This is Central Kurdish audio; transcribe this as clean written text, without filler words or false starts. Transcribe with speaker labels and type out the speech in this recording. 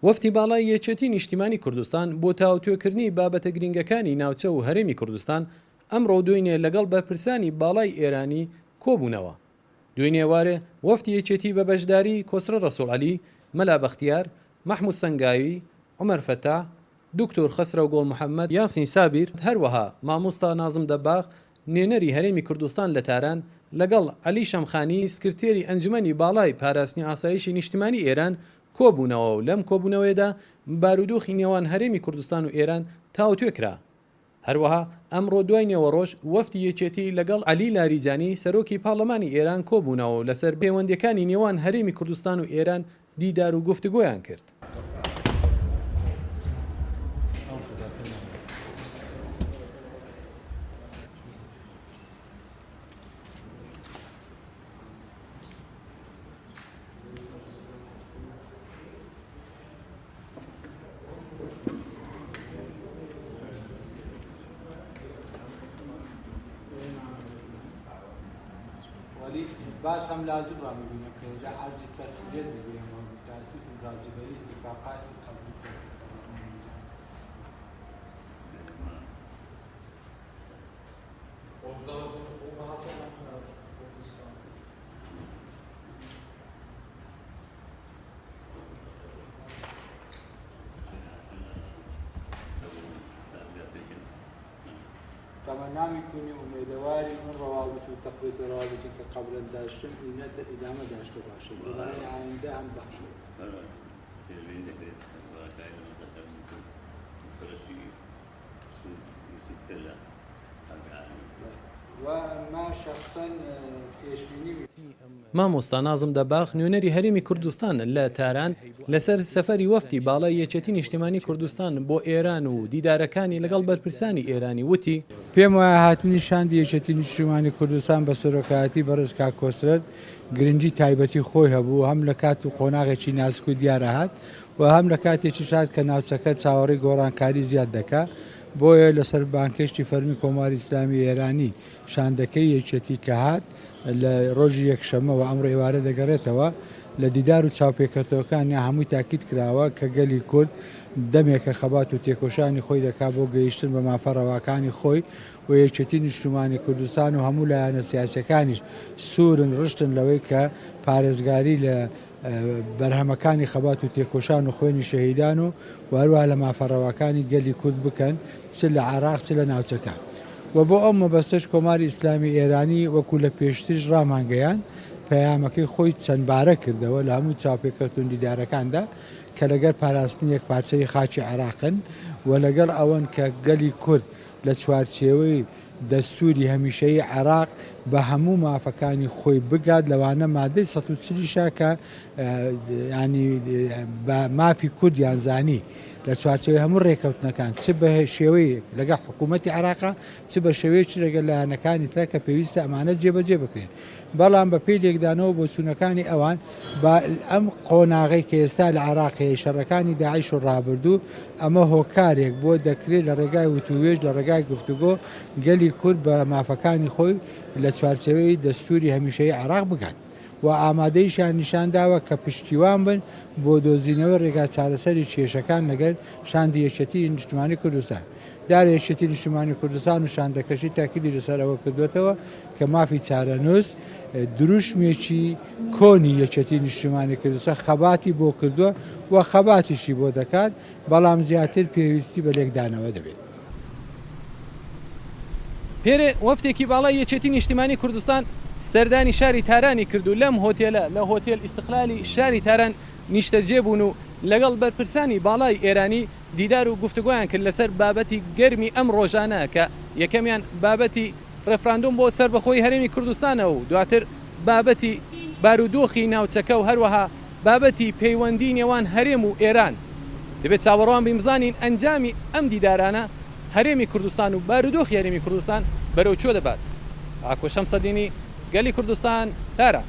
Speaker 1: وەفتی باڵای یەکێتی نیشتیمانی کوردستان بۆ تاوتوێکردنی بابەتە گرنگەکانی ناوچە و هەرێمی کوردستان ئەمڕۆ دوێنێ لەگەڵ بەرپرسانی باڵای ئێرانی کۆبوونەوە. دوێنێ وارێ وەفتی یەکێتی بە بەشداری کۆسرە ڕەسوڵعەلی، مەلا بەختیار، مەحموود سەنگاوی، عومەر فەتاح، دکتۆر خەسرە و گۆڵ محەممەد، یاسین سابیر، هەروەها مامۆستا نازم دەباغ نوێنەری هەرێمی کوردستان لە تاران لەگەڵ عەلی شەمخانی سکرتێری ئەنجومەنی باڵای پاراستنی ئاسایشی نیشتیمانی ئێران کۆبوونەوە و لەم کۆبوونەوەیدا بارودۆخی نێوان هەرێمی کوردستان و ئێران تاوتوێ کرا. هەروەها ئەمڕۆ دوای نێوەڕۆژ وەفتی یەکێتی لەگەڵ عەلی لاریجانی سەرۆکی پاڵەمانی ئێران کۆبوونەوە و لەسەر پەیوەندیەکانی نێوان هەرێمی کوردستان و ئێران دیدار و گفتوگۆیان کرد.
Speaker 2: ولی باز هم لازم را می‌بینم که اونجا عرض تسهیل بگیریم و تأسیس راجبری اتفاقات قبلی تمنا میکنیم امیدواریم اون روابط و تقویت روابطی که قبلا داشتیم اینا ادامه داشته باشه برای آینده هم باشه. و ما شخصا پیشبینی
Speaker 1: مامۆستا نازم دەباغ نوێنەری هەرێمی کوردستان لە تاران لەسەر سەفەری وەفتی باڵای یەکێتی نیشتیمانی کوردستان بۆ ئێران و دیدارەکانی لەگەڵ بەرپرسانی ئێرانی وتی
Speaker 2: پێم وایە هاتنی شاندی یەکێتی نیشتیمانی کوردستان بە سەرۆکایەتی بەڕێز کاک کۆسرەت گرنگی تایبەتی خۆی هەبوو، هەم لە کات و قۆناغێکی نازک و دیارە هات و هەم لە کاتێکی شاد کە ناوچەکە چاوەڕێی گۆڕانکاری زیاد دەکات. بۆیە لەسەر بانکشتی فەرمی کۆماری ئیسلامی ئێرانی شاندەکەی یەکێتی کە هات لە ڕۆژی یەکشەمەوە ئەم ڕێوارە دەگەڕێتەوە لە دیدار و چاوپێکەوتەوەکانی هەمووی تاکید کراوە کە گەلی کورد دەمێکە خەبات و تێکۆشانی خۆی دەکات بۆ گەیشتن بە مافەڕەواکانی خۆی و یەکێتی نیشتیمانی کوردستان و هەموو لایەنە سیاسەکانیش سوورن ڕشتن لەوەی کە پارێزگاری لە بەرهەمەکانی خەبات و تێکۆشان و خوێنی شەهیدان و هەروەها لە مافەڕەواکانی گەلی کورد بکەن چ لە عێراق چ لە ناوچەکە. و بۆ ئەم مەبەستەش کۆماری ئیسلامی ئێرانی وەکو لە پێشترش ڕامانگەیان پەیامەکەی خۆی چەندبارە کردەوە لە هەموو چاوپێکەوتن دیدارەکاندا کە لەگەر پاراستنی یەک پارچەی خاچی عێراقن و لەگەڵ ئەوەن کە گەلی کورد لە چوارچێوەی دەستوری هەمیشەیی عێراق بە هەموو مافەکانی خۆی بگات لەوانە مادەی 140 کە ینی بە مافی کوردیان زانی لە چوارچێوەی هەموو ڕێکەوتنەکان چ بە شێوەیە لەگە حکوومەتی عێراقا چ بە شێوەیەکی لەگەڵ لایەنەکانی تر کە پێویستە ئەمانە جێبەجێ بکرێن. بەڵام بە پێی لێکدانەوە بۆ چوونەکانی ئەوان بە ئەم قۆناغی کە ئێستا لە عێراقی شەڕەکانی داعیش و ڕابردوو ئەمە هۆکارێک بۆ دەکرێت لە ڕێگای وتووێژ لە ڕێگای گفتوگۆ گەلی کورد بە مافەکانی خۆی لە چوارچێوەی دەستوری هەمیشەیی عێراق بگات و ئامادەیشیان نیشانداوە کە پشتیوان بن بۆ دۆزینەوە ڕێگا چارەسەری کێشەکان لەگەر شاندی یەکێتی نیشتیمانی کوردستان. دارە یەکێتی نیشتیمانی کوردستان و شاندەکەشی تاکیدی لەسەرەوە کردوێتەوە کە مافی چارەنووس دروشمێکی کۆنی یەکێتی نیشتیمانی کوردستان خەباتی بۆ کردووە و خەباتیشی بۆ دەکات، بەڵام زیاتر پێویستی بە لێکدانەوە دەبێت.
Speaker 1: پێرێ وەفتێکی باڵای یەکێتی نیشتیمانی کوردستان سەردانی شاری تارانی کردو لەم هۆتێلە لە هۆتێل ئیستقلالی شاری تاران نیشتەجێ بوون و لەگەڵ بەرپرسانی باڵای ئێرانی دیدار و گفتوگۆیان کرد لەسەر بابەتی گەرمی ئەم ڕۆژانە کە یەکەمیان بابەتی ڕێفراندۆم بۆ سەربەخۆی هەرێمی کوردستانە و دواتر بابەتی بارودۆخی ناوچەکە و هەروەها بابەتی پەیوەندی نێوان هەرێم و ئێران. دەبێت چاوەڕوان بمزانین ئەنجامی ئەم دیدارانە هەرێمی کوردستان و بارودۆخی هەرێمی کوردستان بەرەو چۆ دەبات. ئاکۆ شەمسەدینی گەلی کوردستان تارە.